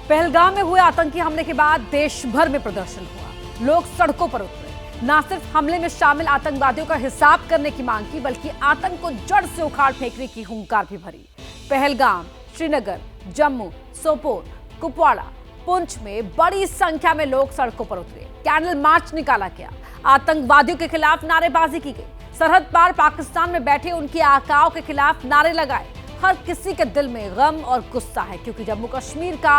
पहलगाम में हुए आतंकी हमले के बाद देश भर में प्रदर्शन हुआ। लोग सड़कों पर उतरे। न सिर्फ हमले में शामिल आतंकवादियों का हिसाब करने की मांग की, बल्कि आतंक को जड़ से उखाड़ फेंकने की हुंकार भी भरी। पहलगाम, श्रीनगर, जम्मू, सोपोर, कुपवाड़ा, पुंछ में बड़ी संख्या में लोग सड़कों पर उतरे। कैंडल मार्च निकाला गया। आतंकवादियों के खिलाफ नारेबाजी की गई। सरहद पार पाकिस्तान में बैठे उनके आकाओं के खिलाफ नारे लगाए। हर किसी के दिल में गम और गुस्सा है, क्योंकि जम्मू कश्मीर का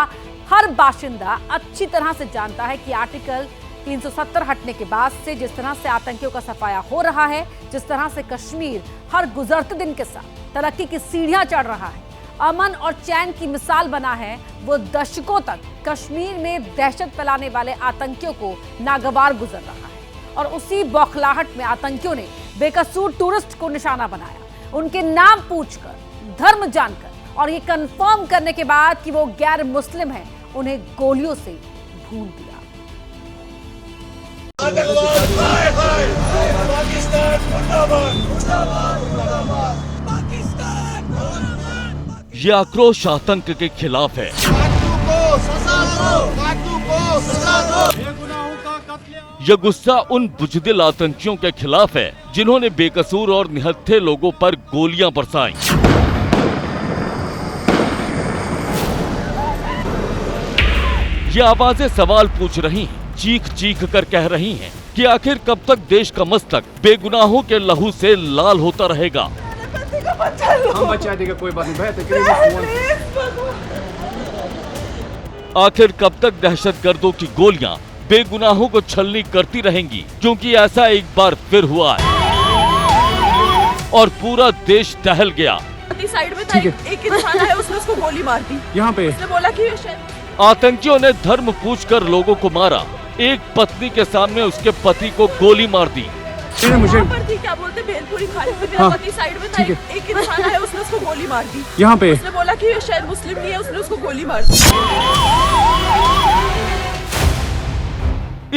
हर बाशिंदा अच्छी तरह से जानता है कि आर्टिकल 370 हटने के बाद से जिस तरह से आतंकियों का सफाया हो रहा है, जिस तरह से कश्मीर हर गुजरते दिन के साथ तरक्की की सीढ़ियां चढ़ रहा है, अमन और चैन की मिसाल बना है, वो दशकों तक कश्मीर में दहशत फैलाने वाले आतंकियों को नागवार गुजर रहा है। और उसी बौखलाहट में आतंकियों ने बेकसूर टूरिस्ट को निशाना बनाया। उनके नाम पूछकर, धर्म जानकर और ये कंफर्म करने के बाद कि वो गैर मुस्लिम हैं, उन्हें गोलियों से भून दिया। ये आक्रोश आतंक के खिलाफ है। यह गुस्सा उन बुजदिल आतंकियों के खिलाफ है जिन्होंने बेकसूर और निहत्थे लोगों पर गोलियां बरसाई। ये आवाजें सवाल पूछ रही हैं, चीख चीख कर कह रही हैं कि आखिर कब तक देश का मस्तक बेगुनाहों के लहू से लाल होता रहेगा। हम बचा देगा, कोई बात नहीं। आखिर कब तक दहशतगर्दों की गोलियां बेगुनाहों को छलनी करती रहेंगी, क्योंकि ऐसा एक बार फिर हुआ है और पूरा देश टहल गया। साइड में था, एक इंसान है, उसने उसको गोली मार दी। यहाँ पे उसने बोला कि आतंकियों ने धर्म पूछकर लोगों को मारा। एक पत्नी के सामने उसके पति को गोली मार दी। मुझे क्या बोलते भेलपुरी खाई थी, मेरा पति साइड में था, एक इंसान है, उसने उसको गोली मार दी। यहाँ पे उसने बोला कि शायद मुस्लिम नहीं है, उसने उसको गोली मार दी।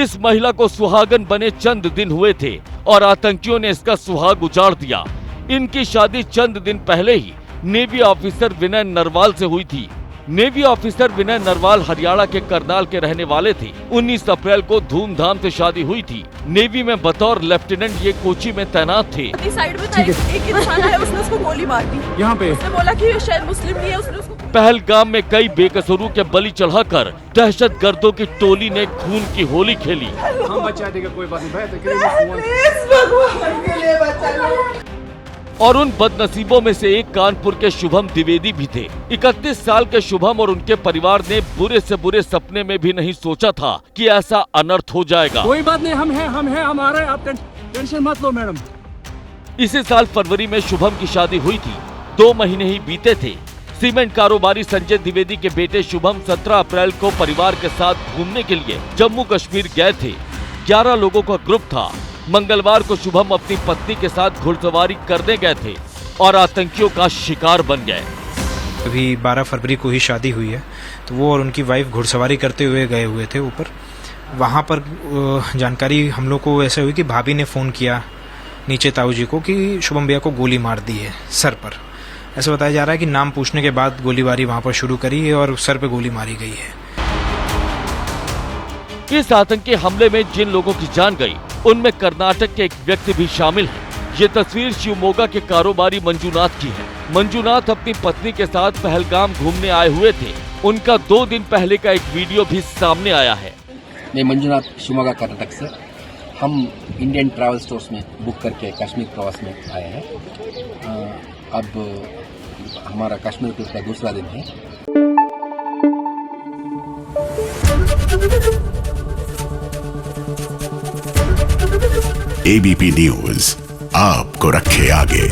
इस महिला को सुहागन बने चंद दिन हुए थे और आतंकियों ने इसका सुहाग उजाड़ दिया। इनकी शादी चंद दिन पहले ही नेवी ऑफिसर विनय नरवाल से हुई थी। नेवी ऑफिसर विनय नरवाल हरियाणा के करनाल के रहने वाले थे। 19 अप्रैल को धूमधाम से शादी हुई थी। नेवी में बतौर लेफ्टिनेंट ये कोची में तैनात थे। साइड में था, एक इंसान है, उसने उसको गोली मार दी। यहाँ पे उसने बोला कि शायद मुस्लिम नहीं है, उसने उसको पहलगाम में कई बेकसूरों के बलि चढ़ाकर दहशतगर्दों की टोली ने खून की होली खेली। हम बचा देगा, कोई बात नहीं। और उन बदनसीबों में से एक कानपुर के शुभम द्विवेदी भी थे। 31 साल के शुभम और उनके परिवार ने बुरे से बुरे सपने में भी नहीं सोचा था कि ऐसा अनर्थ हो जाएगा। कोई बात नहीं, हम हैं हमारे, आप टेंशन मत लो मैडम। इसी साल फरवरी में शुभम की शादी हुई थी। 2 महीने ही बीते थे। सीमेंट कारोबारी संजय द्विवेदी के बेटे शुभम 17 अप्रैल को परिवार के साथ घूमने के लिए जम्मू कश्मीर गए थे। 11 लोगों का ग्रुप था। मंगलवार को शुभम अपनी पत्नी के साथ घुड़सवारी करने गए थे और आतंकियों का शिकार बन गए। अभी 12 फरवरी को ही शादी हुई है, तो वो और उनकी वाइफ घुड़सवारी करते हुए गए हुए थे ऊपर। वहाँ पर जानकारी हम लोग को ऐसे हुई कि भाभी ने फ़ोन किया नीचे ताऊ जी को कि शुभम भैया को गोली मार दी है सर पर। ऐसा बताया जा रहा है कि नाम पूछने के बाद गोलीबारी वहाँ पर शुरू करी है और सर पे गोली मारी गई है। इस आतंकी हमले में जिन लोगों की जान गई, उनमें कर्नाटक के एक व्यक्ति भी शामिल है। ये तस्वीर शिवमोगा के कारोबारी मंजूनाथ की है। मंजूनाथ अपनी पत्नी के साथ पहलगाम घूमने आए हुए थे। उनका 2 दिन पहले का एक वीडियो भी सामने आया है। मैं मंजूनाथ शिवमोगा कर्नाटक से, हम इंडियन ट्रैवल स्टोर्स में बुक करके कश्मीर प्रवास में आए हैं। अब हमारा कश्मीर ट्रिप का दूसरा दिन है। एबीपी न्यूज आपको रखे आगे।